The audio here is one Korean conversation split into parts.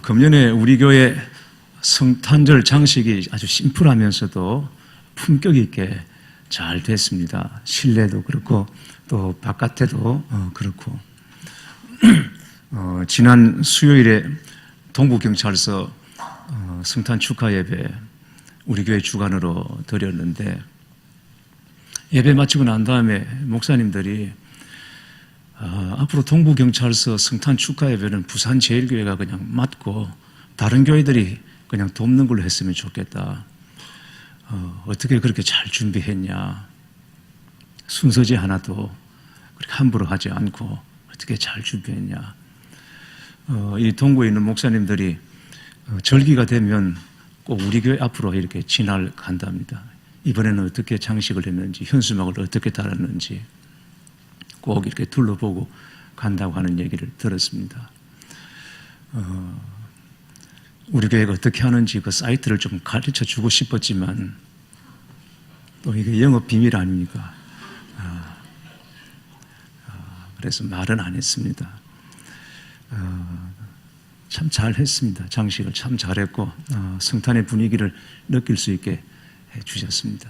금년에 우리 교회 성탄절 장식이 아주 심플하면서도 품격 있게 잘 됐습니다. 실내도 그렇고 또 바깥에도 그렇고 지난 수요일에 동부경찰서 성탄 축하 예배 우리 교회 주관으로 드렸는데 예배 마치고 난 다음에 목사님들이 앞으로 동부경찰서 성탄 축하 예배는 부산제일교회가 그냥 맡고 다른 교회들이 그냥 돕는 걸로 했으면 좋겠다. 어떻게 그렇게 잘 준비했냐. 순서지 하나도 그렇게 함부로 하지 않고 어떻게 잘 준비했냐. 이 동구에 있는 목사님들이 절기가 되면 꼭 우리 교회 앞으로 이렇게 지나간답니다. 이번에는 어떻게 장식을 했는지, 현수막을 어떻게 달았는지 꼭 이렇게 둘러보고 간다고 하는 얘기를 들었습니다. 우리 교회가 어떻게 하는지 그 사이트를 좀 가르쳐 주고 싶었지만 또 이게 영업 비밀 아닙니까? 그래서 말은 안 했습니다. 참 잘했습니다. 장식을 참 잘했고 성탄의 분위기를 느낄 수 있게 해주셨습니다.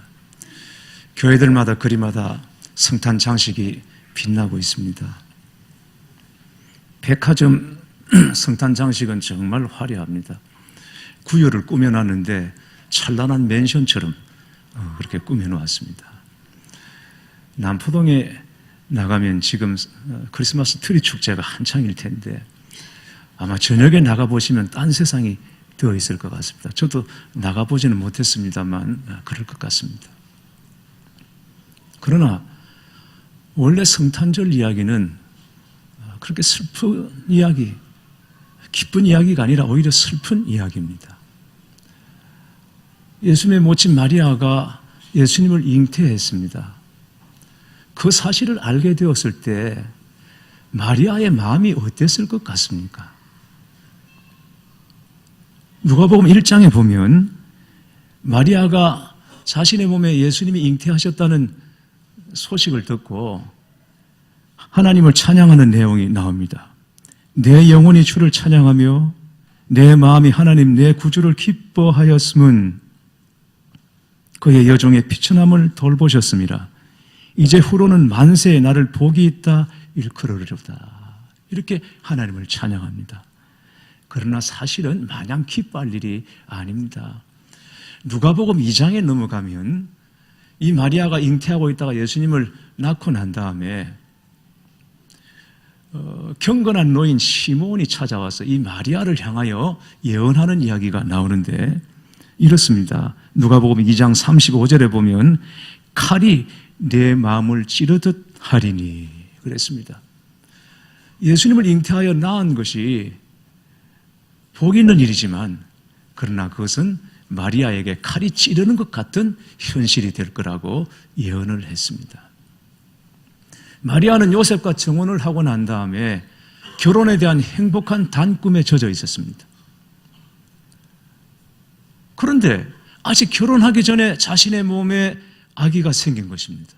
교회들마다 거리마다 성탄 장식이 빛나고 있습니다. 백화점 성탄 장식은 정말 화려합니다. 구열을 꾸며놨는데 찬란한 맨션처럼 그렇게 꾸며놓았습니다. 남포동에 나가면 지금 크리스마스 트리 축제가 한창일 텐데 아마 저녁에 나가보시면 딴 세상이 되어 있을 것 같습니다. 저도 나가보지는 못했습니다만 그럴 것 같습니다. 그러나 원래 성탄절 이야기는 그렇게 슬픈 이야기, 기쁜 이야기가 아니라 오히려 슬픈 이야기입니다. 예수님의 모친 마리아가 예수님을 잉태했습니다. 그 사실을 알게 되었을 때 마리아의 마음이 어땠을 것 같습니까? 누가복음 1장에 보면 마리아가 자신의 몸에 예수님이 잉태하셨다는 소식을 듣고 하나님을 찬양하는 내용이 나옵니다. 내 영혼이 주를 찬양하며 내 마음이 하나님 내 구주를 기뻐하였음은 그의 여종의 피천함을 돌보셨습니다. 이제 후로는 만세에 나를 복이 있다 일컬으리로다. 이렇게 하나님을 찬양합니다. 그러나 사실은 마냥 기뻐할 일이 아닙니다. 누가복음 2장에 넘어가면 이 마리아가 잉태하고 있다가 예수님을 낳고 난 다음에 경건한 노인 시몬이 찾아와서 이 마리아를 향하여 예언하는 이야기가 나오는데 이렇습니다. 누가복음 2장 35절에 보면 칼이 내 마음을 찌르듯 하리니 그랬습니다. 예수님을 잉태하여 낳은 것이 복 있는 일이지만 그러나 그것은 마리아에게 칼이 찌르는 것 같은 현실이 될 거라고 예언을 했습니다. 마리아는 요셉과 정혼을 하고 난 다음에 결혼에 대한 행복한 단꿈에 젖어 있었습니다. 그런데 아직 결혼하기 전에 자신의 몸에 아기가 생긴 것입니다.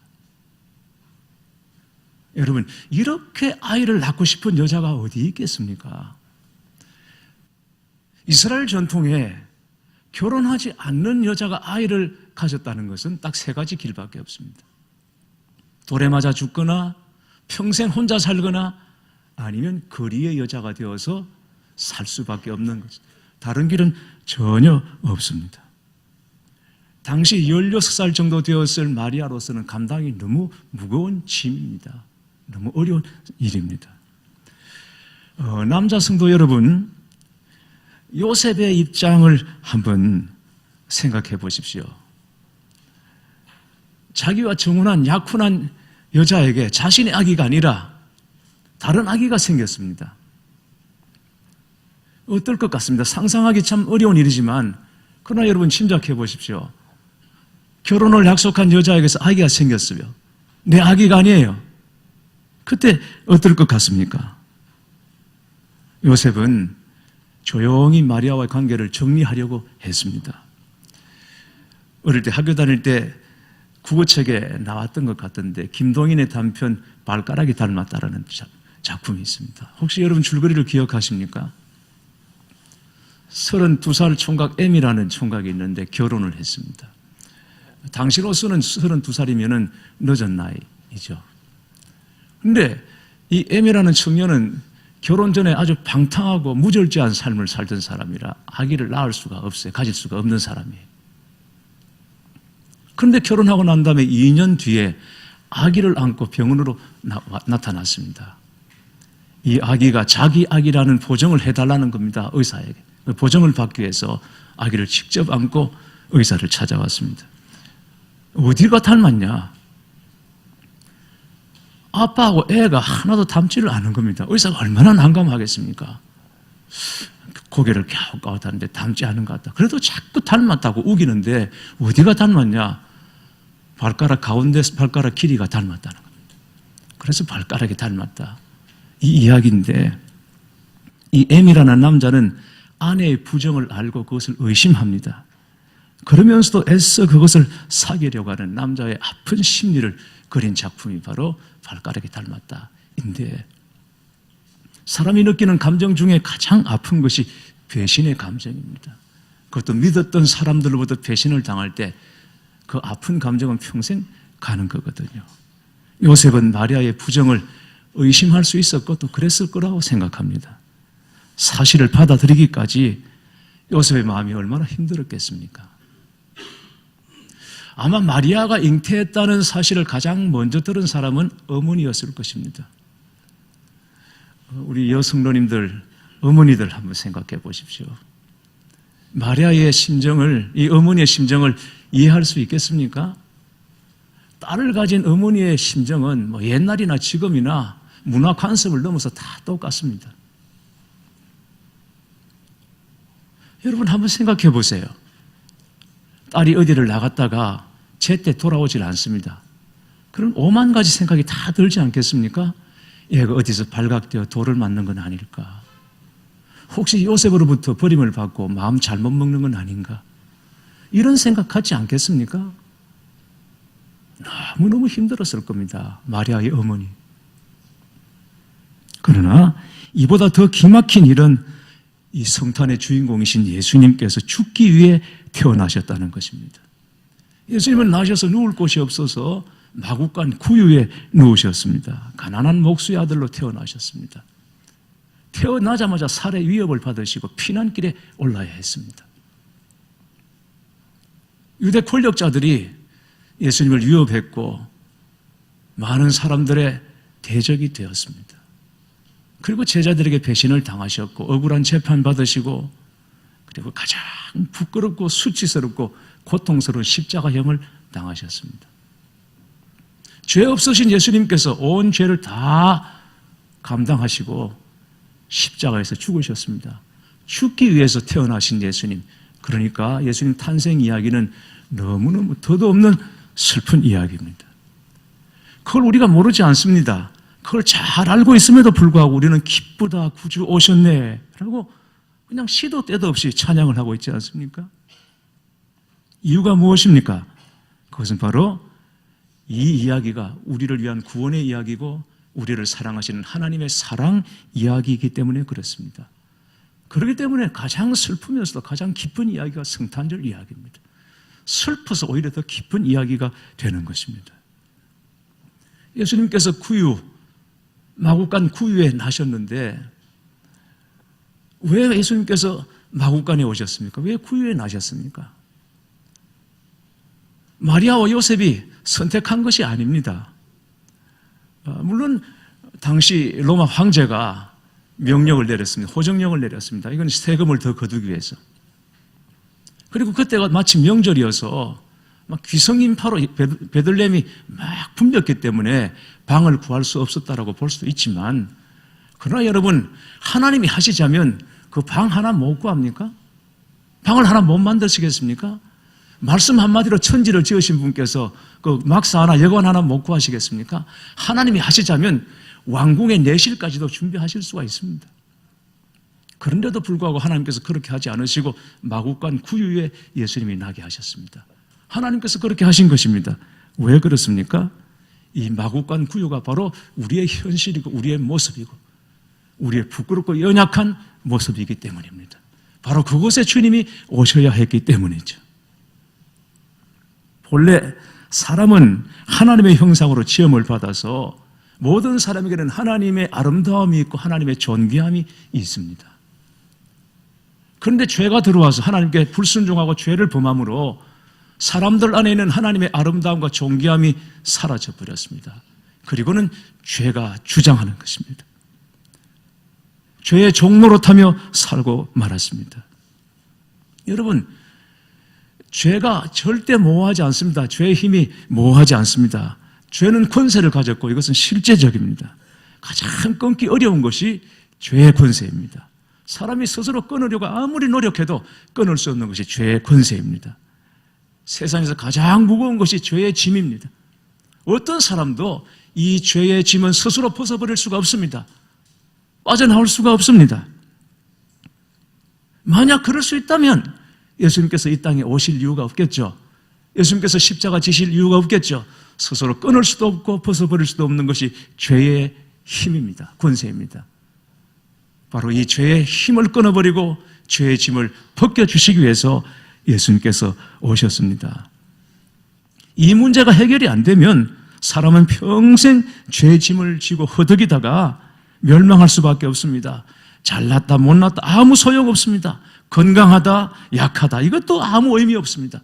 여러분, 이렇게 아이를 낳고 싶은 여자가 어디 있겠습니까? 이스라엘 전통에 결혼하지 않는 여자가 아이를 가졌다는 것은 딱 세 가지 길밖에 없습니다. 돌에 맞아 죽거나 평생 혼자 살거나 아니면 거리의 여자가 되어서 살 수밖에 없는 거죠. 다른 길은 전혀 없습니다. 당시 16살 정도 되었을 마리아로서는 감당이 너무 무거운 짐입니다. 너무 어려운 일입니다. 남자 성도 여러분, 요셉의 입장을 한번 생각해 보십시오. 자기와 정혼한 약혼한 여자에게 자신의 아기가 아니라 다른 아기가 생겼습니다. 어떨 것 같습니다. 상상하기 참 어려운 일이지만 그러나 여러분 짐작해 보십시오. 결혼을 약속한 여자에게서 아기가 생겼어요. 내 아기가 아니에요. 그때 어떨 것 같습니까? 요셉은 조용히 마리아와의 관계를 정리하려고 했습니다. 어릴 때 학교 다닐 때 국어책에 나왔던 것 같던데 김동인의 단편 발가락이 닮았다라는 작품이 있습니다. 혹시 여러분 줄거리를 기억하십니까? 32살 총각 M이라는 총각이 있는데 결혼을 했습니다. 당시로서는 32살이면 늦은 나이이죠. 근데 이 M이라는 청년은 결혼 전에 아주 방탕하고 무절제한 삶을 살던 사람이라 아기를 낳을 수가 없어요. 가질 수가 없는 사람이에요. 그런데 결혼하고 난 다음에 2년 뒤에 아기를 안고 병원으로 나타났습니다. 이 아기가 자기 아기라는 보증을 해달라는 겁니다. 의사에게. 보증을 받기 위해서 아기를 직접 안고 의사를 찾아왔습니다. 어디가 닮았냐? 아빠하고 애가 하나도 닮지를 않은 겁니다. 의사가 얼마나 난감하겠습니까? 고개를 갸웃갸웃하는데 닮지 않은 것 같다. 그래도 자꾸 닮았다고 우기는데 어디가 닮았냐? 발가락 가운데 발가락 길이가 닮았다는 겁니다. 그래서 발가락이 닮았다. 이 이야기인데 이 M이라는 남자는 아내의 부정을 알고 그것을 의심합니다. 그러면서도 애써 그것을 사귀려고 하는 남자의 아픈 심리를 그린 작품이 바로 발가락이 닮았다인데, 사람이 느끼는 감정 중에 가장 아픈 것이 배신의 감정입니다. 그것도 믿었던 사람들로부터 배신을 당할 때 그 아픈 감정은 평생 가는 거거든요. 요셉은 마리아의 부정을 의심할 수 있었고 또 그랬을 거라고 생각합니다. 사실을 받아들이기까지 요셉의 마음이 얼마나 힘들었겠습니까? 아마 마리아가 잉태했다는 사실을 가장 먼저 들은 사람은 어머니였을 것입니다. 우리 여성로님들, 어머니들 한번 생각해 보십시오. 마리아의 심정을, 이 어머니의 심정을 이해할 수 있겠습니까? 딸을 가진 어머니의 심정은 뭐 옛날이나 지금이나 문화 관습을 넘어서 다 똑같습니다. 여러분 한번 생각해 보세요. 딸이 어디를 나갔다가 제때 돌아오질 않습니다. 그럼 오만 가지 생각이 다 들지 않겠습니까? 얘가 어디서 발각되어 돌을 맞는 건 아닐까? 혹시 요셉으로부터 버림을 받고 마음 잘못 먹는 건 아닌가? 이런 생각 갖지 않겠습니까? 너무너무 힘들었을 겁니다. 마리아의 어머니. 그러나 이보다 더 기막힌 일은 이 성탄의 주인공이신 예수님께서 죽기 위해 태어나셨다는 것입니다. 예수님은 나셔서 누울 곳이 없어서 마구간 구유에 누우셨습니다. 가난한 목수의 아들로 태어나셨습니다. 태어나자마자 살해 위협을 받으시고 피난길에 올라야 했습니다. 유대 권력자들이 예수님을 위협했고 많은 사람들의 대적이 되었습니다. 그리고 제자들에게 배신을 당하셨고 억울한 재판 받으시고 그리고 가장 부끄럽고 수치스럽고 고통스러운 십자가형을 당하셨습니다. 죄 없으신 예수님께서 온 죄를 다 감당하시고 십자가에서 죽으셨습니다. 죽기 위해서 태어나신 예수님, 그러니까 예수님 탄생 이야기는 너무너무 더도 없는 슬픈 이야기입니다. 그걸 우리가 모르지 않습니다. 그걸 잘 알고 있음에도 불구하고 우리는 기쁘다, 구주 오셨네 라고 그냥 시도 때도 없이 찬양을 하고 있지 않습니까? 이유가 무엇입니까? 그것은 바로 이 이야기가 우리를 위한 구원의 이야기고 우리를 사랑하시는 하나님의 사랑 이야기이기 때문에 그렇습니다. 그렇기 때문에 가장 슬프면서도 가장 기쁜 이야기가 성탄절 이야기입니다. 슬퍼서 오히려 더 기쁜 이야기가 되는 것입니다. 예수님께서 마구간 구유에 나셨는데 왜 예수님께서 마구간에 오셨습니까? 왜 구유에 나셨습니까? 마리아와 요셉이 선택한 것이 아닙니다. 물론 당시 로마 황제가 명령을 내렸습니다. 호정령을 내렸습니다. 이건 세금을 더 거두기 위해서. 그리고 그때가 마침 명절이어서 막 귀성인파로 베들레헴이 막 붐볐기 때문에 방을 구할 수 없었다라고 볼 수도 있지만, 그러나 여러분, 하나님이 하시자면 그 방 하나 못 구합니까? 방을 하나 못 만드시겠습니까? 말씀 한마디로 천지를 지으신 분께서 그 막사 하나, 여관 하나 못 구하시겠습니까? 하나님이 하시자면 왕궁의 내실까지도 준비하실 수가 있습니다. 그런데도 불구하고 하나님께서 그렇게 하지 않으시고 마구간 구유에 예수님이 나게 하셨습니다. 하나님께서 그렇게 하신 것입니다. 왜 그렇습니까? 이 마구간 구유가 바로 우리의 현실이고 우리의 모습이고 우리의 부끄럽고 연약한 모습이기 때문입니다. 바로 그곳에 주님이 오셔야 했기 때문이죠. 본래 사람은 하나님의 형상으로 지음을 받아서 모든 사람에게는 하나님의 아름다움이 있고 하나님의 존귀함이 있습니다. 그런데 죄가 들어와서 하나님께 불순종하고 죄를 범함으로 사람들 안에 있는 하나님의 아름다움과 존귀함이 사라져 버렸습니다. 그리고는 죄가 주장하는 것입니다. 죄의 종노릇하며 살고 말았습니다. 여러분, 죄가 절대 모호하지 않습니다. 죄의 힘이 모호하지 않습니다. 죄는 권세를 가졌고 이것은 실제적입니다. 가장 끊기 어려운 것이 죄의 권세입니다. 사람이 스스로 끊으려고 아무리 노력해도 끊을 수 없는 것이 죄의 권세입니다. 세상에서 가장 무거운 것이 죄의 짐입니다. 어떤 사람도 이 죄의 짐은 스스로 벗어버릴 수가 없습니다. 빠져나올 수가 없습니다. 만약 그럴 수 있다면 예수님께서 이 땅에 오실 이유가 없겠죠. 예수님께서 십자가 지실 이유가 없겠죠. 스스로 끊을 수도 없고 벗어버릴 수도 없는 것이 죄의 힘입니다. 권세입니다. 바로 이 죄의 힘을 끊어버리고 죄의 짐을 벗겨주시기 위해서 예수님께서 오셨습니다. 이 문제가 해결이 안 되면 사람은 평생 죄의 짐을 지고 허덕이다가 멸망할 수밖에 없습니다. 잘났다 못났다 아무 소용없습니다. 건강하다 약하다 이것도 아무 의미 없습니다.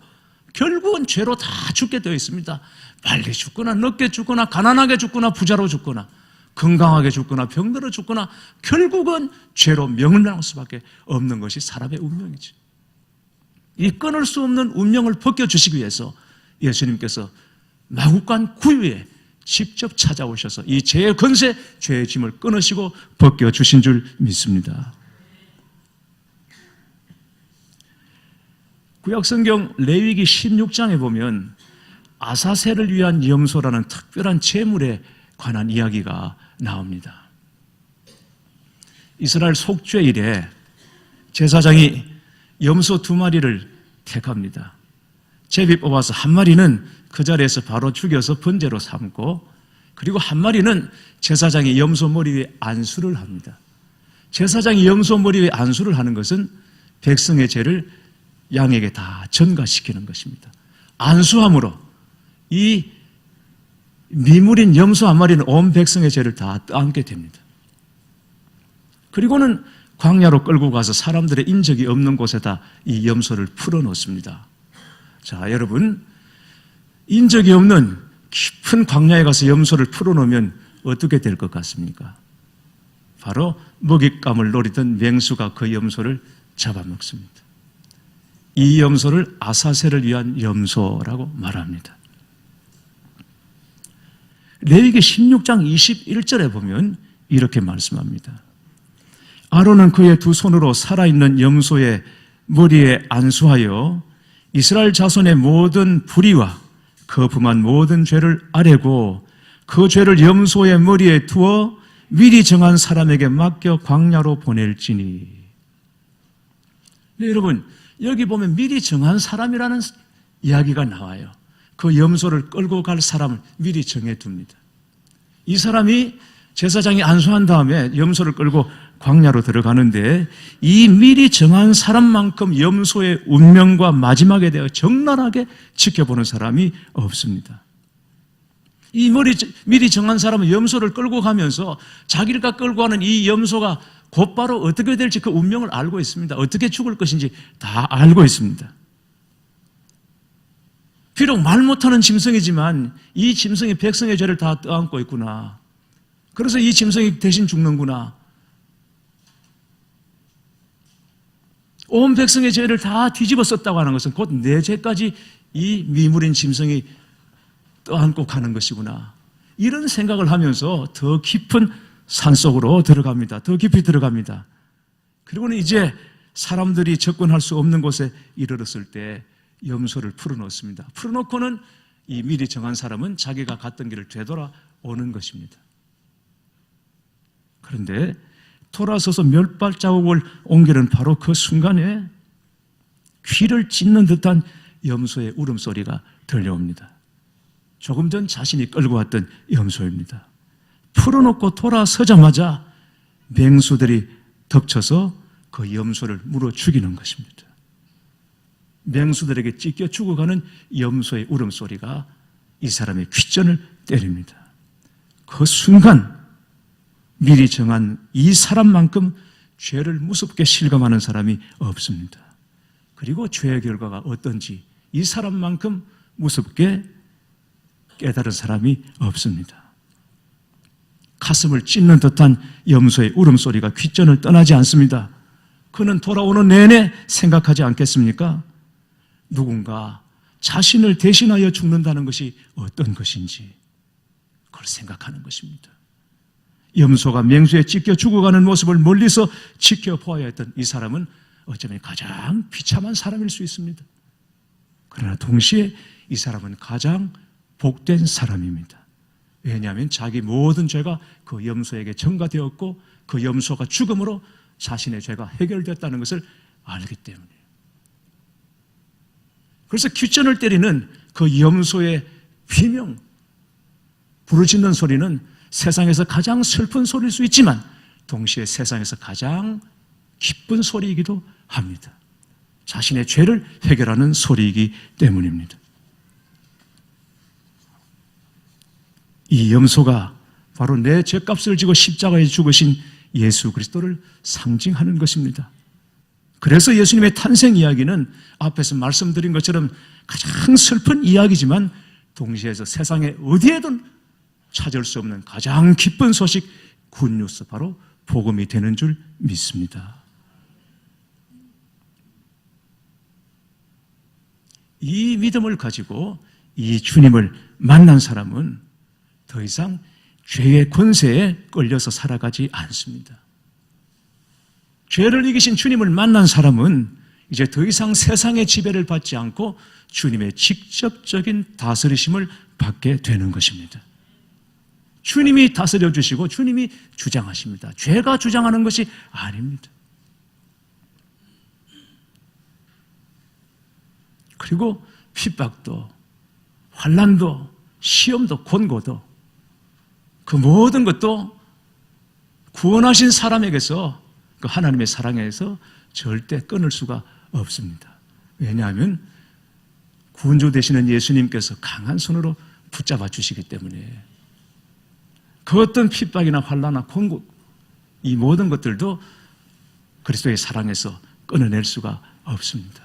결국은 죄로 다 죽게 되어 있습니다. 빨리 죽거나 늦게 죽거나 가난하게 죽거나 부자로 죽거나 건강하게 죽거나 병들어 죽거나 결국은 죄로 멸망할 수밖에 없는 것이 사람의 운명이죠. 이 끊을 수 없는 운명을 벗겨주시기 위해서 예수님께서 마구간 구유에 직접 찾아오셔서 이 죄의 권세, 죄의 짐을 끊으시고 벗겨주신 줄 믿습니다. 구약성경 레위기 16장에 보면 아사셀을 위한 염소라는 특별한 제물에 관한 이야기가 나옵니다. 이스라엘 속죄일에 제사장이 염소 2마리를 택합니다. 제비 뽑아서 한 마리는 그 자리에서 바로 죽여서 번제로 삼고 그리고 한 마리는 제사장이 염소 머리 위에 안수를 합니다. 제사장이 염소 머리 위에 안수를 하는 것은 백성의 죄를 양에게 다 전가시키는 것입니다. 안수함으로 이 미물인 염소 한 마리는 온 백성의 죄를 다 떠안게 됩니다. 그리고는 광야로 끌고 가서 사람들의 인적이 없는 곳에다 이 염소를 풀어놓습니다. 자, 여러분, 인적이 없는 깊은 광야에 가서 염소를 풀어놓으면 어떻게 될 것 같습니까? 바로 먹잇감을 노리던 맹수가 그 염소를 잡아먹습니다. 이 염소를 아사셀을 위한 염소라고 말합니다. 레위기 16장 21절에 보면 이렇게 말씀합니다. 아론은 그의 2 손으로 살아있는 염소의 머리에 안수하여 이스라엘 자손의 모든 불의와 거품한 모든 죄를 아뢰고 그 죄를 염소의 머리에 두어 미리 정한 사람에게 맡겨 광야로 보낼지니. 네, 여러분, 여기 보면 미리 정한 사람이라는 이야기가 나와요. 그 염소를 끌고 갈 사람을 미리 정해둡니다. 이 사람이 제사장이 안수한 다음에 염소를 끌고 광야로 들어가는데 이 미리 정한 사람만큼 염소의 운명과 마지막에 대해 적나라하게 지켜보는 사람이 없습니다. 이 미리 정한 사람은 염소를 끌고 가면서 자기가 끌고 가는 이 염소가 곧바로 어떻게 될지 그 운명을 알고 있습니다. 어떻게 죽을 것인지 다 알고 있습니다. 비록 말 못하는 짐승이지만 이 짐승이 백성의 죄를 다 떠안고 있구나. 그래서 이 짐승이 대신 죽는구나. 온 백성의 죄를 다 뒤집어 썼다고 하는 것은 곧 내 죄까지 이 미물인 짐승이 떠안고 가는 것이구나. 이런 생각을 하면서 더 깊은 산속으로 들어갑니다. 더 깊이 들어갑니다. 그리고는 이제 사람들이 접근할 수 없는 곳에 이르렀을 때 염소를 풀어놓습니다. 풀어놓고는 이 미리 정한 사람은 자기가 갔던 길을 되돌아오는 것입니다. 그런데 돌아서서 몇 발자국을 옮기는 바로 그 순간에 귀를 찢는 듯한 염소의 울음소리가 들려옵니다. 조금 전 자신이 끌고 왔던 염소입니다. 풀어놓고 돌아서자마자 맹수들이 덮쳐서 그 염소를 물어 죽이는 것입니다. 맹수들에게 찢겨 죽어가는 염소의 울음소리가 이 사람의 귓전을 때립니다. 그 순간 미리 정한 이 사람만큼 죄를 무섭게 실감하는 사람이 없습니다. 그리고 죄의 결과가 어떤지 이 사람만큼 무섭게 깨달은 사람이 없습니다. 가슴을 찢는 듯한 염소의 울음소리가 귓전을 떠나지 않습니다. 그는 돌아오는 내내 생각하지 않겠습니까? 누군가 자신을 대신하여 죽는다는 것이 어떤 것인지 그걸 생각하는 것입니다. 염소가 맹수에 찢겨 죽어가는 모습을 멀리서 지켜보아야 했던 이 사람은 어쩌면 가장 비참한 사람일 수 있습니다. 그러나 동시에 이 사람은 가장 복된 사람입니다. 왜냐하면 자기 모든 죄가 그 염소에게 전가되었고 그 염소가 죽음으로 자신의 죄가 해결되었다는 것을 알기 때문이에요. 그래서 귓전을 때리는 그 염소의 비명, 부르짖는 소리는 세상에서 가장 슬픈 소리일 수 있지만 동시에 세상에서 가장 기쁜 소리이기도 합니다. 자신의 죄를 해결하는 소리이기 때문입니다. 이 염소가 바로 내 죄값을 지고 십자가에 죽으신 예수 그리스도를 상징하는 것입니다. 그래서 예수님의 탄생 이야기는 앞에서 말씀드린 것처럼 가장 슬픈 이야기지만 동시에서 세상에 어디에든 찾을 수 없는 가장 기쁜 소식, 굿뉴스, 바로 복음이 되는 줄 믿습니다. 이 믿음을 가지고 이 주님을 만난 사람은 더 이상 죄의 권세에 끌려서 살아가지 않습니다. 죄를 이기신 주님을 만난 사람은 이제 더 이상 세상의 지배를 받지 않고 주님의 직접적인 다스리심을 받게 되는 것입니다. 주님이 다스려 주시고 주님이 주장하십니다. 죄가 주장하는 것이 아닙니다. 그리고 핍박도, 환난도, 시험도, 권고도 그 모든 것도 구원하신 사람에게서 그 하나님의 사랑에서 절대 끊을 수가 없습니다. 왜냐하면 구원주 되시는 예수님께서 강한 손으로 붙잡아 주시기 때문에 그 어떤 핍박이나 환난이나 권고 이 모든 것들도 그리스도의 사랑에서 끊어낼 수가 없습니다.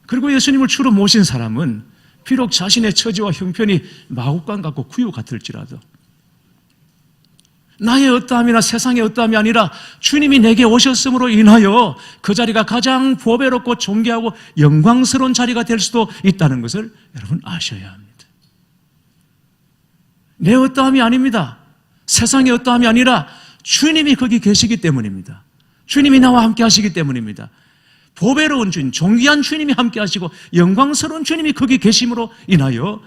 그리고 예수님을 주로 모신 사람은 비록 자신의 처지와 형편이 마국간 같고 구유 같을지라도 나의 어떠함이나 세상의 어떠함이 아니라 주님이 내게 오셨음으로 인하여 그 자리가 가장 보배롭고 존귀하고 영광스러운 자리가 될 수도 있다는 것을 여러분 아셔야 합니다. 내 어떠함이 아닙니다. 세상의 어떠함이 아니라 주님이 거기 계시기 때문입니다. 주님이 나와 함께 하시기 때문입니다. 보배로운 주님, 존귀한 주님이 함께 하시고 영광스러운 주님이 거기 계심으로 인하여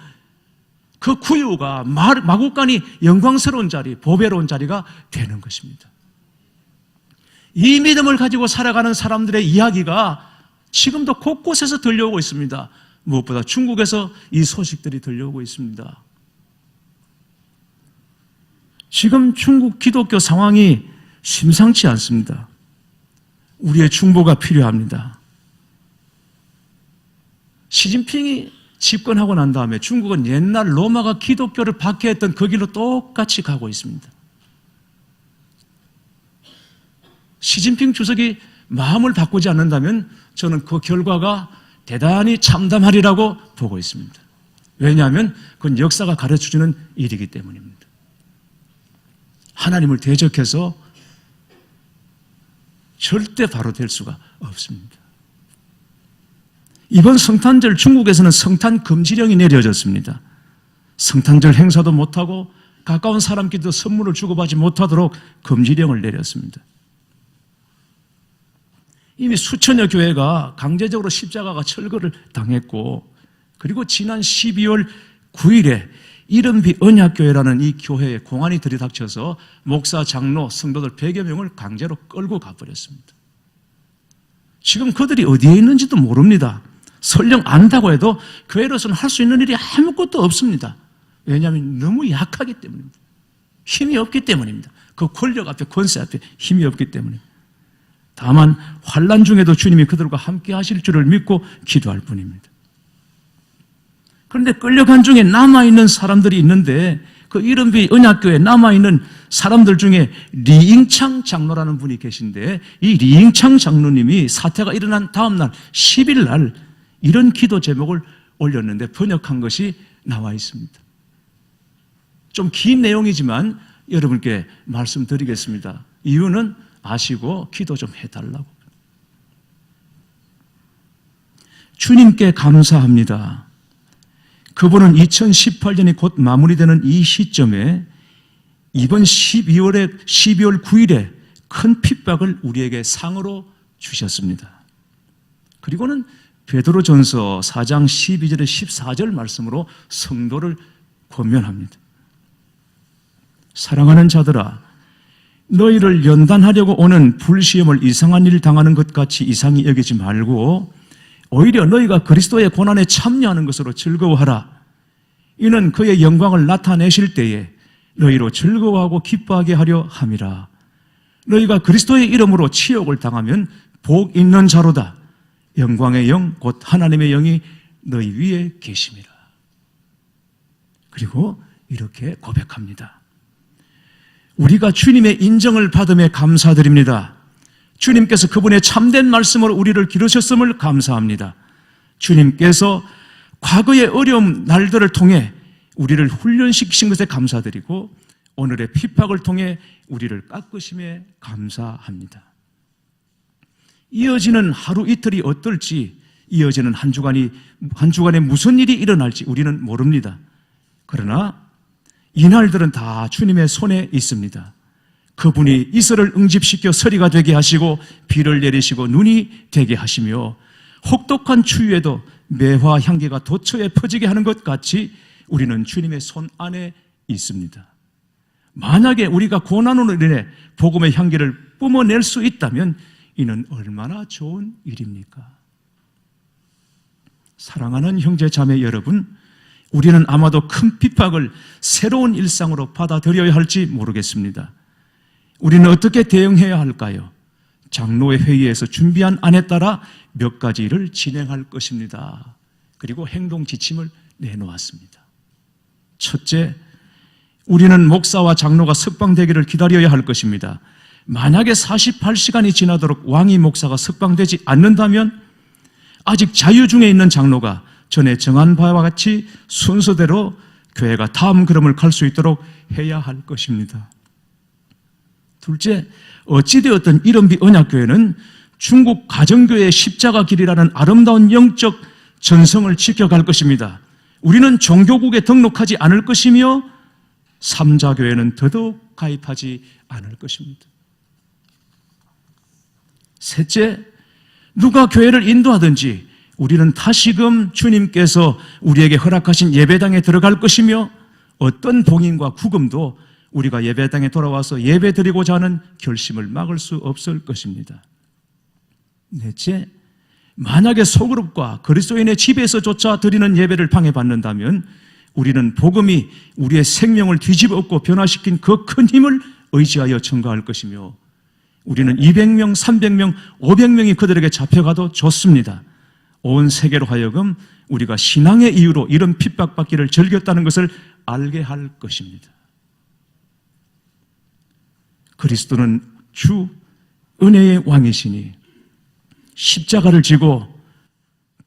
그 구유가 마국간이 영광스러운 자리, 보배로운 자리가 되는 것입니다. 이 믿음을 가지고 살아가는 사람들의 이야기가 지금도 곳곳에서 들려오고 있습니다. 무엇보다 중국에서 이 소식들이 들려오고 있습니다. 지금 중국 기독교 상황이 심상치 않습니다. 우리의 중보가 필요합니다. 시진핑이 집권하고 난 다음에 중국은 옛날 로마가 기독교를 박해했던 그 길로 똑같이 가고 있습니다. 시진핑 주석이 마음을 바꾸지 않는다면 저는 그 결과가 대단히 참담하리라고 보고 있습니다. 왜냐하면 그건 역사가 가르쳐주는 일이기 때문입니다. 하나님을 대적해서 절대 바로 될 수가 없습니다. 이번 성탄절 중국에서는 성탄 금지령이 내려졌습니다. 성탄절 행사도 못하고 가까운 사람끼리도 선물을 주고받지 못하도록 금지령을 내렸습니다. 이미 수천여 교회가 강제적으로 십자가가 철거를 당했고 그리고 지난 12월 9일에 이른비 언약교회라는 이 교회에 공안이 들이닥쳐서 목사, 장로, 성도들 100여 명을 강제로 끌고 가버렸습니다. 지금 그들이 어디에 있는지도 모릅니다. 설령 안다고 해도 교회로서는 할 수 있는 일이 아무것도 없습니다. 왜냐하면 너무 약하기 때문입니다. 힘이 없기 때문입니다. 그 권력 앞에, 권세 앞에 힘이 없기 때문입니다. 다만 환난 중에도 주님이 그들과 함께 하실 줄을 믿고 기도할 뿐입니다. 그런데 끌려간 중에 남아있는 사람들이 있는데 그 이른비 언약교회에 남아있는 사람들 중에 리잉창 장로라는 분이 계신데 이 리잉창 장로님이 사태가 일어난 다음날 10일 날 이런 기도 제목을 올렸는데 번역한 것이 나와 있습니다. 좀 긴 내용이지만 여러분께 말씀드리겠습니다. 이유는 아시고 기도 좀 해달라고. 주님께 감사합니다. 그분은 2018년이 곧 마무리되는 이 시점에 이번 12월 9일에 큰 핍박을 우리에게 상으로 주셨습니다. 그리고는 베드로전서 4장 12절에 14절 말씀으로 성도를 권면합니다. 사랑하는 자들아, 너희를 연단하려고 오는 불시험을 이상한 일 당하는 것 같이 이상히 여기지 말고 오히려 너희가 그리스도의 고난에 참여하는 것으로 즐거워하라. 이는 그의 영광을 나타내실 때에 너희로 즐거워하고 기뻐하게 하려 함이라. 너희가 그리스도의 이름으로 치욕을 당하면 복 있는 자로다. 영광의 영 곧 하나님의 영이 너희 위에 계심이라. 그리고 이렇게 고백합니다. 우리가 주님의 인정을 받음에 감사드립니다. 주님께서 그분의 참된 말씀으로 우리를 기르셨음을 감사합니다. 주님께서 과거의 어려움 날들을 통해 우리를 훈련시키신 것에 감사드리고 오늘의 핍박을 통해 우리를 깎으심에 감사합니다. 이어지는 하루 이틀이 어떨지, 이어지는 한 주간에 무슨 일이 일어날지 우리는 모릅니다. 그러나 이날들은 다 주님의 손에 있습니다. 그분이 이슬을 응집시켜 서리가 되게 하시고 비를 내리시고 눈이 되게 하시며 혹독한 추위에도 매화 향기가 도처에 퍼지게 하는 것 같이 우리는 주님의 손 안에 있습니다. 만약에 우리가 고난으로 인해 복음의 향기를 뿜어낼 수 있다면 이는 얼마나 좋은 일입니까? 사랑하는 형제 자매 여러분, 우리는 아마도 큰 핍박을 새로운 일상으로 받아들여야 할지 모르겠습니다. 우리는 어떻게 대응해야 할까요? 장로의 회의에서 준비한 안에 따라 몇 가지 일을 진행할 것입니다. 그리고 행동 지침을 내놓았습니다. 첫째, 우리는 목사와 장로가 석방되기를 기다려야 할 것입니다. 만약에 48시간이 지나도록 왕이 목사가 석방되지 않는다면 아직 자유 중에 있는 장로가 전에 정한 바와 같이 순서대로 교회가 다음 걸음을 갈 수 있도록 해야 할 것입니다. 둘째, 어찌되었든 이른비 언약교회는 중국 가정교회의 십자가 길이라는 아름다운 영적 전성을 지켜갈 것입니다. 우리는 종교국에 등록하지 않을 것이며 삼자교회는 더더욱 가입하지 않을 것입니다. 셋째, 누가 교회를 인도하든지 우리는 다시금 주님께서 우리에게 허락하신 예배당에 들어갈 것이며 어떤 봉인과 구금도 우리가 예배당에 돌아와서 예배드리고자 하는 결심을 막을 수 없을 것입니다. 넷째, 만약에 소그룹과 그리스도인의 집에서조차 드리는 예배를 방해받는다면 우리는 복음이 우리의 생명을 뒤집어 엎고 변화시킨 그 큰 힘을 의지하여 청구할 것이며 우리는 200명, 300명, 500명이 그들에게 잡혀가도 좋습니다. 온 세계로 하여금 우리가 신앙의 이유로 이런 핍박받기를 즐겼다는 것을 알게 할 것입니다. 그리스도는 주 은혜의 왕이시니 십자가를 지고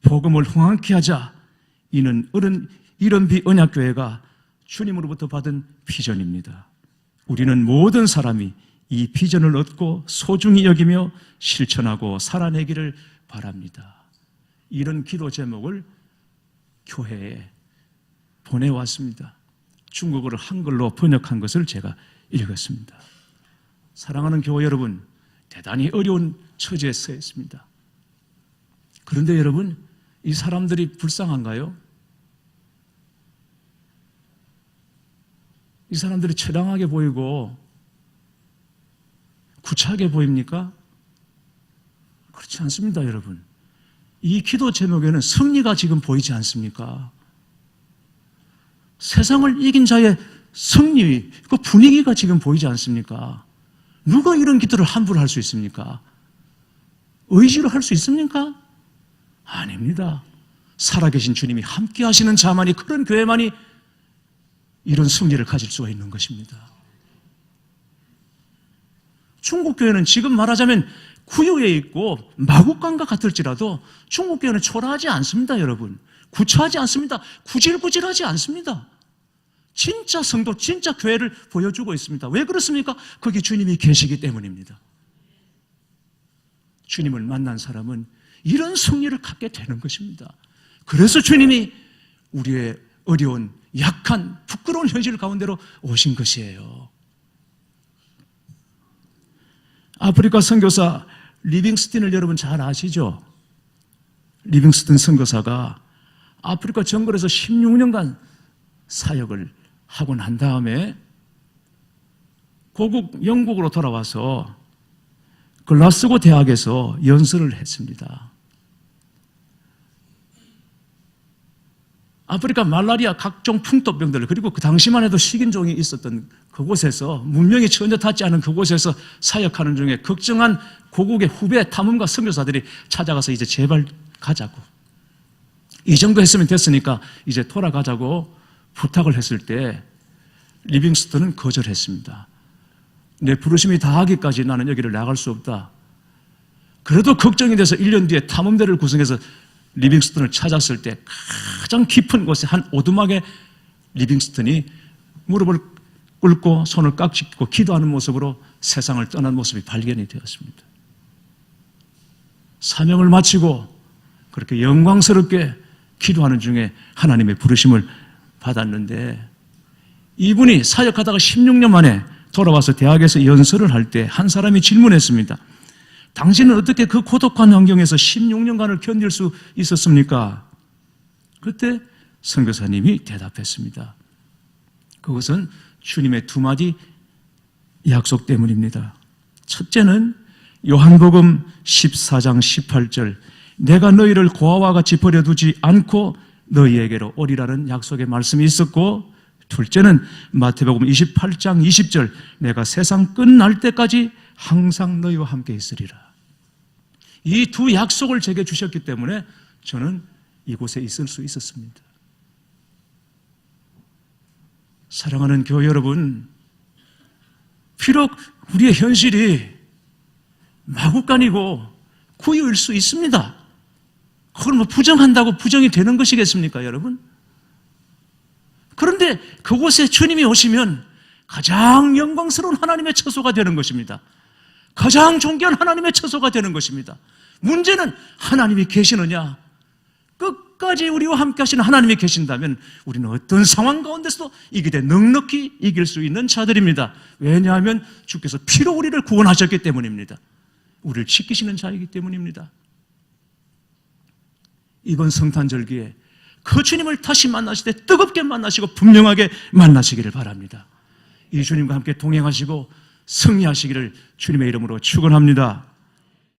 복음을 흥황케 하자. 이는 이른비 언약교회가 주님으로부터 받은 비전입니다. 우리는 모든 사람이 이 비전을 얻고 소중히 여기며 실천하고 살아내기를 바랍니다. 이런 기도 제목을 교회에 보내왔습니다. 중국어를 한글로 번역한 것을 제가 읽었습니다. 사랑하는 교회 여러분, 대단히 어려운 처지에 처했습니다. 그런데 여러분, 이 사람들이 불쌍한가요? 이 사람들이 처량하게 보이고 구차하게 보입니까? 그렇지 않습니다, 여러분. 이 기도 제목에는 승리가 지금 보이지 않습니까? 세상을 이긴 자의 승리, 그 분위기가 지금 보이지 않습니까? 누가 이런 기도를 함부로 할 수 있습니까? 의지로 할 수 있습니까? 아닙니다. 살아계신 주님이 함께 하시는 자만이, 그런 교회만이 이런 승리를 가질 수가 있는 것입니다. 중국 교회는 지금 말하자면 구유에 있고 마국간과 같을지라도 중국 교회는 초라하지 않습니다, 여러분. 구차하지 않습니다. 구질구질하지 않습니다. 진짜 성도, 진짜 교회를 보여주고 있습니다. 왜 그렇습니까? 거기 주님이 계시기 때문입니다. 주님을 만난 사람은 이런 승리를 갖게 되는 것입니다. 그래서 주님이 우리의 어려운, 약한, 부끄러운 현실 가운데로 오신 것이에요. 아프리카 선교사 리빙스틴을 여러분 잘 아시죠? 리빙스틴 선교사가 아프리카 정글에서 16년간 사역을 하고 난 다음에 고국 영국으로 돌아와서 글라스고 대학에서 연수를 했습니다. 아프리카 말라리아 각종 풍토병들, 그리고 그 당시만 해도 식인종이 있었던 그곳에서, 문명이 전혀 닿지 않은 그곳에서 사역하는 중에 걱정한 고국의 후배 탐험가 선교사들이 찾아가서 이제 제발 가자고, 이 정도 했으면 됐으니까 이제 돌아가자고 부탁을 했을 때 리빙스턴은 거절했습니다. 내 부르심이 다하기까지 나는 여기를 나갈 수 없다. 그래도 걱정이 돼서 1년 뒤에 탐험대를 구성해서 리빙스턴을 찾았을 때 가장 깊은 곳에 한 오두막에 리빙스턴이 무릎을 꿇고 손을 깍짓고 기도하는 모습으로 세상을 떠난 모습이 발견이 되었습니다. 사명을 마치고 그렇게 영광스럽게 기도하는 중에 하나님의 부르심을 받았는데, 이분이 사역하다가 16년 만에 돌아와서 대학에서 연설을 할 때 한 사람이 질문했습니다. 당신은 어떻게 그 고독한 환경에서 16년간을 견딜 수 있었습니까? 그때 선교사님이 대답했습니다. 그것은 주님의 두 마디 약속 때문입니다. 첫째는 요한복음 14장 18절, 내가 너희를 고아와 같이 버려두지 않고 너희에게로 오리라는 약속의 말씀이 있었고, 둘째는 마태복음 28장 20절, 내가 세상 끝날 때까지 항상 너희와 함께 있으리라. 이 두 약속을 제게 주셨기 때문에 저는 이곳에 있을 수 있었습니다. 사랑하는 교회 여러분, 비록 우리의 현실이 마구간이고 구유일 수 있습니다. 그걸 뭐 부정한다고 부정이 되는 것이겠습니까, 여러분? 그런데 그곳에 주님이 오시면 가장 영광스러운 하나님의 처소가 되는 것입니다. 가장 존귀한 하나님의 처소가 되는 것입니다. 문제는 하나님이 계시느냐? 끝까지 우리와 함께 하시는 하나님이 계신다면 우리는 어떤 상황 가운데서도 이기되 넉넉히 이길 수 있는 자들입니다. 왜냐하면 주께서 피로 우리를 구원하셨기 때문입니다. 우리를 지키시는 자이기 때문입니다. 이번 성탄절기에 그 주님을 다시 만나실 때 뜨겁게 만나시고 분명하게 만나시기를 바랍니다. 이 주님과 함께 동행하시고 승리하시기를 주님의 이름으로 축원합니다.